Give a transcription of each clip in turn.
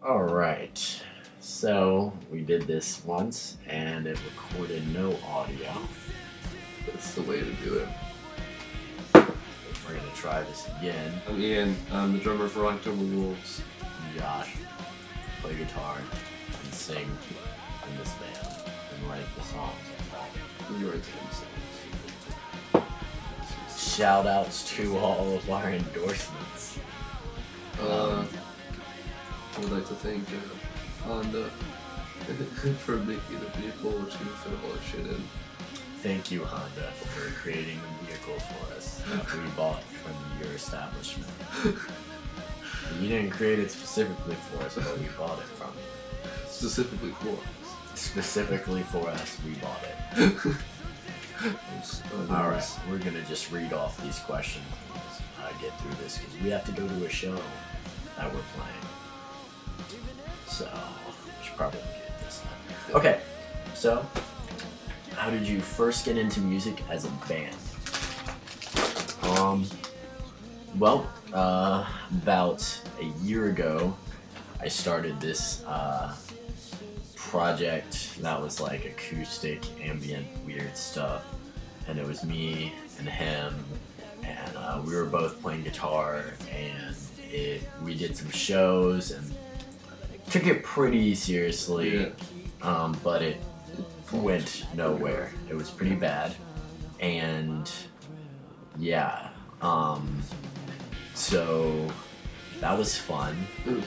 Alright, so we did this once and it recorded no audio. That's the way to do it. We're gonna try this again. I'm Ian, I'm the drummer for October Wolves. Josh, play guitar and sing in this band and write the songs. You write the songs. Shout outs to all of our endorsements. I would like to thank Honda for making the vehicle which can fit all our shit in. Thank you, Honda, for creating the vehicle for us that we bought from your establishment. You didn't create it specifically for us, but we bought it from you. Specifically for us. Specifically for us, we bought it. Alright, we're gonna just read off these questions and get through this because we have to go to a show that we're playing. So, we should probably get this done. Okay, so, how did you first get into music as a band? Well, about a year ago, I started this project that was like acoustic, ambient, weird stuff. And it was me and him, and we were both playing guitar, and we did some shows and took it pretty seriously, but it went nowhere. It was pretty bad, and yeah, so that was fun,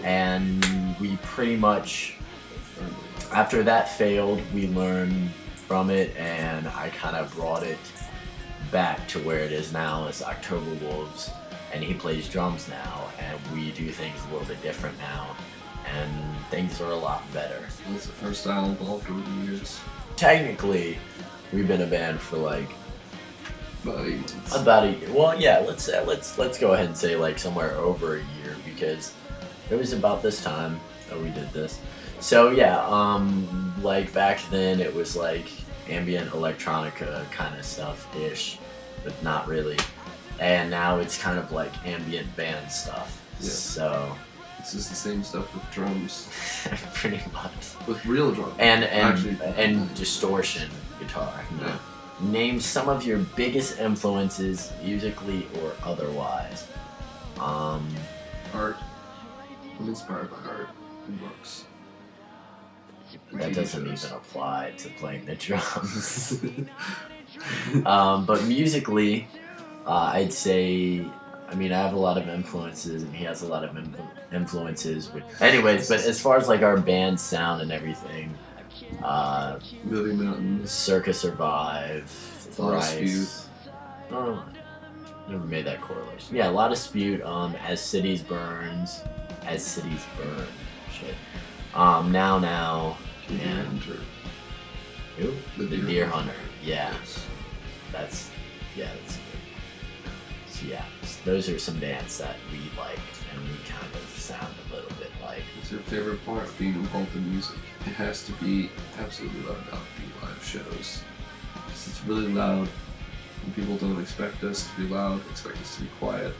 and we pretty much, after that failed, we learned from it, and I kind of brought it back to where it is now as October Wolves, and he plays drums now, and we do things a little bit different now, and things are a lot better. What's the first style involved over the years? Technically, we've been a band for like about 8 months. About a year. Well, yeah, let's go ahead and say like somewhere over a year, because it was about this time that we did this. So yeah, like back then it was like ambient electronica kind of stuff-ish, but not really. And now it's kind of like ambient band stuff. Yeah. So it's just the same stuff with drums. Pretty much. With real drums. And distortion guitar. Yeah. Name some of your biggest influences, musically or otherwise. Art. I'm inspired by art and books. That doesn't even apply to playing the drums. But musically, I'd say, I mean, I have a lot of influences, and he has a lot of influences. Anyways, but as far as like our band sound and everything, Moving Mountains, Circa Survive, Thrice. Oh, never made that correlation. Yeah, a lot of Spute. As Cities Burn. Shit. Now. And who? The Deer Hunter. Yeah. Yes. That's good. So yeah, those are some bands that we like, and we kind of sound a little bit like. What's your favorite part of being involved in music? It has to be absolutely loud about the live shows. It's really loud, and people don't expect us to be loud, expect us to be quiet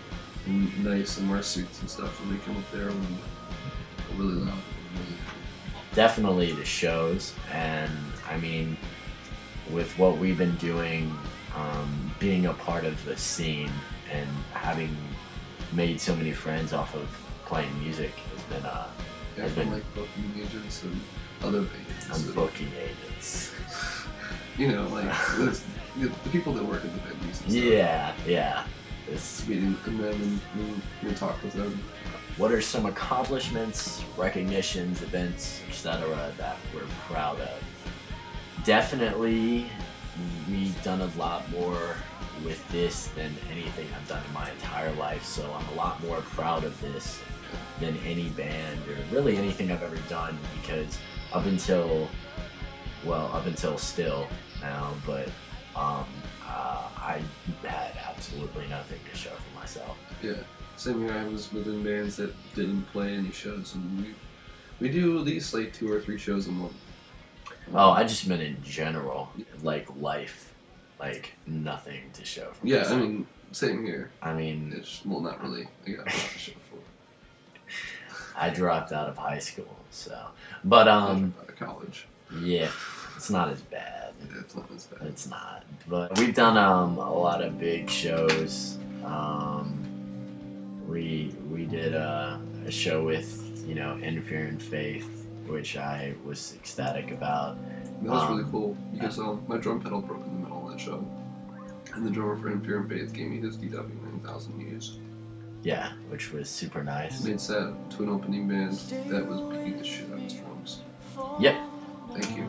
and nice and wear suits and stuff, and we come up there and we're really loud. Definitely the shows, and I mean, with what we've been doing, being a part of the scene and having made so many friends off of playing music has been like booking agents and other bands. And booking agents. You know, like the people that work at the venues and stuff. Yeah. Meeting them and talk with them. What are some accomplishments, recognitions, events, etc. that we're proud of? Definitely, we've done a lot more with this than anything I've done in my entire life, so I'm a lot more proud of this than any band or really anything I've ever done, because up until still now, but I had absolutely nothing to show for myself. Yeah. Same year I was within bands that didn't play any shows, and we do at least like 2 or 3 shows a month. Oh, I just meant in general, like life, like nothing to show for myself. I mean, same here. I mean, well, not really. I got a lot to show for. I dropped out of high school, so. But Out of college. yeah, it's not as bad. Yeah, it's not as bad. It's not. But we've done a lot of big shows. We did a show with Interfering Faith, which I was ecstatic about. That was really cool because my drum pedal broke in the middle of that show, and the drummer for Interfering Faith gave me his DW 9000 used. Yeah, which was super nice. Made set to an opening band that was beating the shit out of his drums. Yep. Thank you.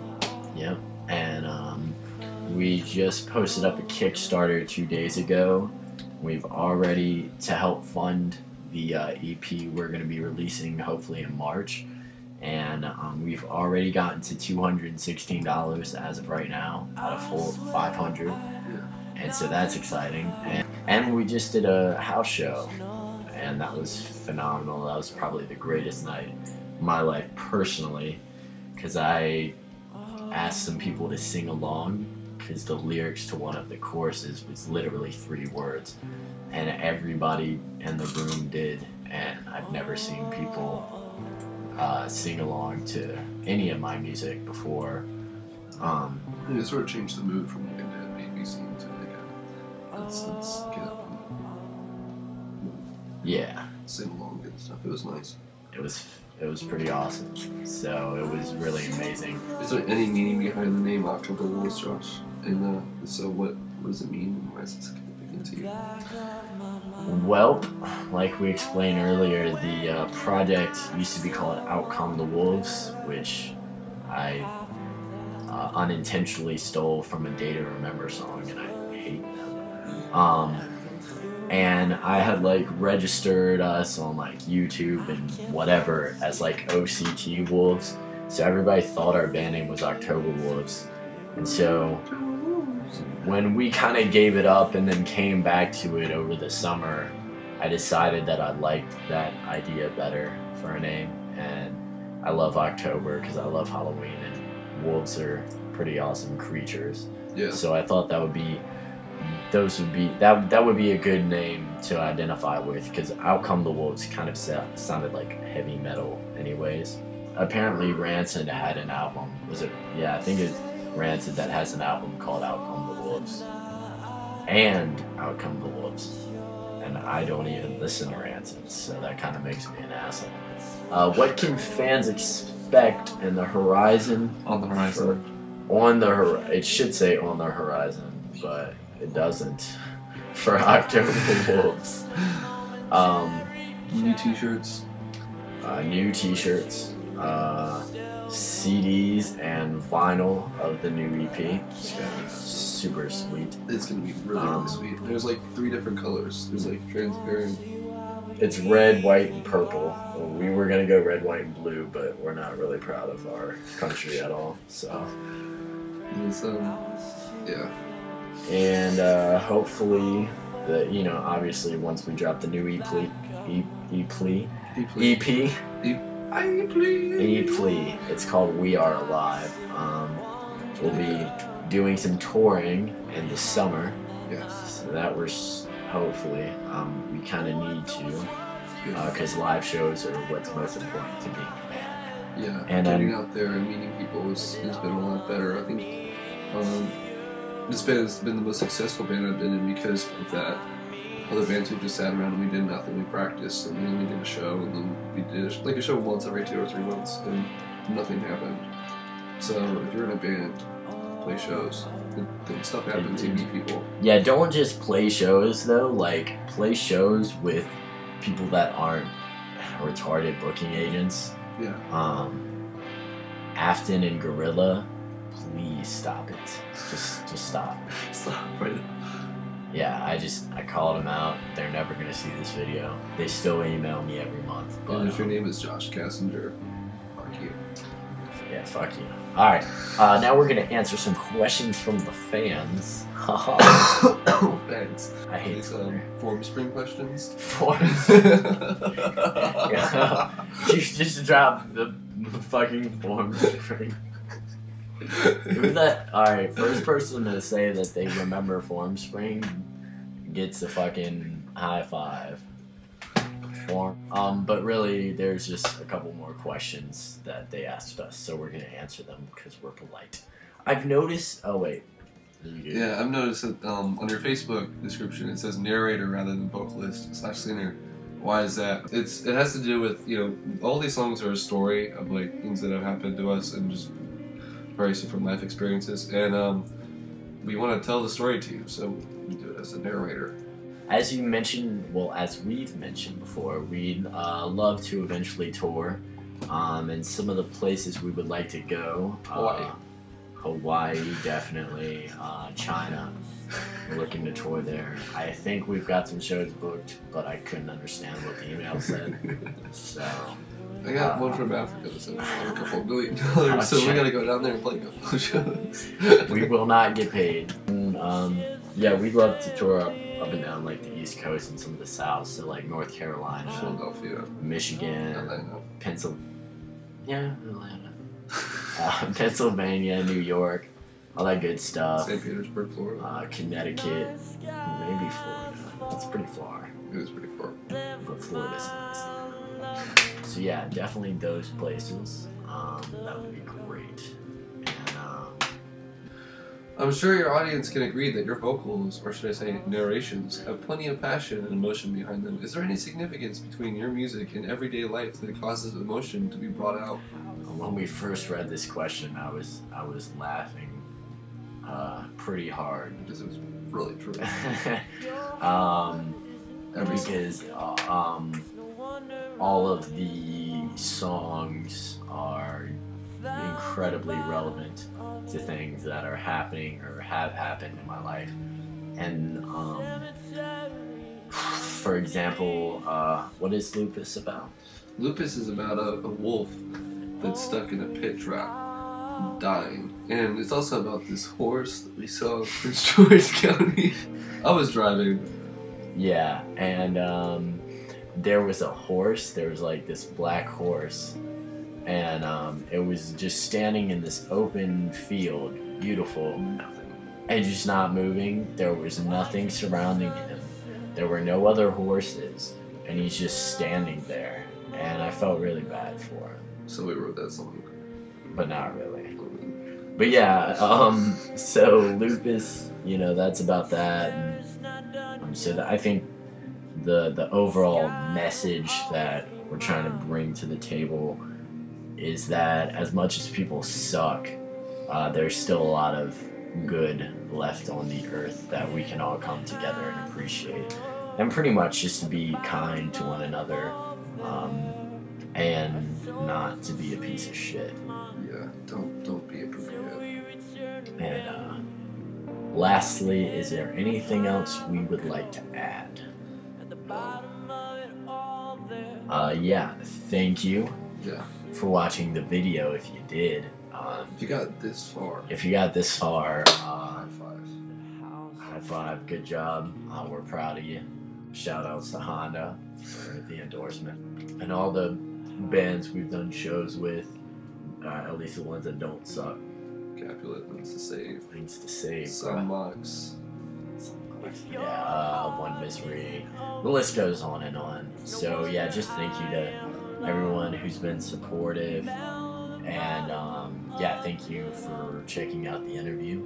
Yep. And we just posted up a Kickstarter 2 days ago. We've already, to help fund the EP we're going to be releasing hopefully in March. And we've already gotten to $216 as of right now out of full 500. Yeah. And so that's exciting. And we just did a house show. And that was phenomenal. That was probably the greatest night of my life personally, because I asked some people to sing along, because the lyrics to one of the choruses was literally 3 words, and everybody in the room did, and I've never seen people sing along to any of my music before. It sort of changed the mood from like a dead baby scene to like a let's get up and move. Yeah. Sing along and stuff. It was nice. It was pretty awesome. So it was really amazing. Is there any meaning behind the name October Wolves, Josh? And so what does it mean and why is it significant to you? Well, like we explained earlier, the project used to be called Outcome the Wolves, which I unintentionally stole from a Day to Remember song, and I hate them. And I had like registered us on like YouTube and whatever as like OCT Wolves, so everybody thought our band name was October Wolves. And so when we kind of gave it up and then came back to it over the summer, I decided that I liked that idea better for a name, and I love October because I love Halloween, and wolves are pretty awesome creatures. Yeah. So I thought that would be a good name to identify with, because Outcome the Wolves kind of sounded like heavy metal anyways. Apparently Rancid had an album. I think it's Rancid that has an album called Outcome the Wolves. And Outcome the Wolves. And I don't even listen to Rancid, so that kind of makes me an asshole. What can fans expect in the horizon? On the horizon. It should say on the horizon, but it doesn't for October Wolves. New t-shirts. New t-shirts, CDs and vinyl of the new EP. It's gonna be super sweet. It's gonna be really sweet. There's like 3 different colors. There's like transparent. It's red, white, and purple. Well, we were gonna go red, white, and blue, but we're not really proud of our country at all. So It's yeah. And hopefully, obviously once we drop the new EP, it's called We Are Alive. We'll be doing some touring in the summer. Yes. So that we're hopefully we kind of need to, because live shows are what's most important to me. Yeah. And getting out there and meeting people has been a lot better. I think this band has been the most successful band I've been in because of that. Other bands who just sat around and we did nothing. We practiced and then we did a show and then we did a show once every 2 or 3 months and nothing happened. So if you're in a band, play shows. Good stuff happens. You meet people. Yeah, don't just play shows though. Like play shows with people that aren't retarded booking agents. Yeah. Afton and Gorilla, please stop it. Just stop. Stop right now. Yeah, I called them out. They're never gonna see this video. They still email me every month. But, And if your name is Josh Kassinger, fuck you. Yeah, fuck you. Alright, now we're gonna answer some questions from the fans. Thanks. I hate These Twitter. form spring questions. Forms. Yeah. You just dropped the fucking form spring. Alright, first person to say that they remember Formspring gets a fucking high five. form. But really, there's just a couple more questions that they asked us, so we're gonna answer them because we're polite. I've noticed. Oh wait. Yeah, I've noticed that on your Facebook description it says narrator rather than vocalist / singer. Why is that? It has to do with, you know, all these songs are a story of like things that have happened to us and just various different life experiences, and we want to tell the story to you, so we do it as a narrator. As you mentioned, well, as we've mentioned before, we'd love to eventually tour, and some of the places we would like to go. Hawaii, definitely. China. We're looking to tour there. I think we've got some shows booked, but I couldn't understand what the email said. So I got one from Africa that's a couple $1 million, so we gotta go down there and play a couple of shows. We will not get paid. Yeah, we'd love to tour up and down like the East Coast and some of the South, so like North Carolina, Philadelphia, Michigan, Atlanta. Pennsylvania, New York, all that good stuff. St. Petersburg, Florida. Connecticut, maybe Florida. It's pretty far. It is pretty far. But Florida's nice. So yeah, definitely those places. That would be great. And I'm sure your audience can agree that your vocals, or should I say narrations, have plenty of passion and emotion behind them. Is there any significance between your music and everyday life that causes emotion to be brought out? when we first read this question, I was laughing pretty hard because it was really true. Because all of the songs are incredibly relevant to things that are happening or have happened in my life. And for example, what is Lupus about? Lupus is about a wolf that's stuck in a pit trap, dying. And it's also about this horse that we saw in Prince George County. I was driving. Yeah, and there was a horse. There was like this black horse, and it was just standing in this open field, beautiful, and just not moving. There was nothing surrounding him. There were no other horses, and he's just standing there. And I felt really bad for him. So we wrote that song. But not really. But yeah, so Lupus, you know, that's about that. And so I think the overall message that we're trying to bring to the table is that as much as people suck, there's still a lot of good left on the earth that we can all come together and appreciate. And pretty much just to be kind to one another, and not to be a piece of shit. Yeah, don't be a poopy head. And lastly, is there anything else we would like to add? Yeah, thank you for watching the video if you did. If you got this far. High five, good job. We're proud of you. Shout outs to Honda for the endorsement. And all the bands we've done shows with, at least the ones that don't suck. Capulet, Things to Save. Sunbox. Yeah, One Misery. The list goes on and on. So yeah, just thank you to everyone who's been supportive. And yeah, thank you for checking out the interview.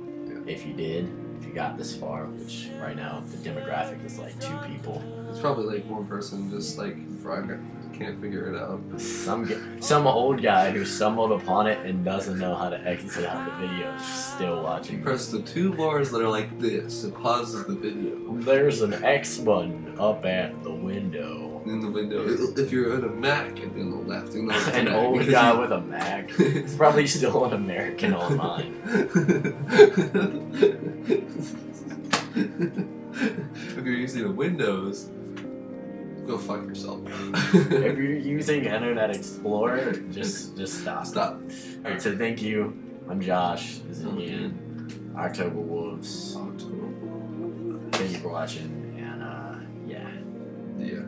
If you did, if you got this far, which right now the demographic is like 2 people. It's probably like one person just like can't figure it out. Some old guy who stumbled upon it and doesn't know how to exit out the video is still watching. Press the 2 bars that are like this. It pauses the video. There's an X button up at the window. In the window. If you're at a Mac, it'd be on the left. An old guy with a Mac. It's probably still an American Online. If you're using the Windows, go fuck yourself. If you're using Internet Explorer, just stop. Stop. Alright, so thank you. I'm Josh. This is Ian. October Wolves. Thank you for watching, and yeah. Yeah.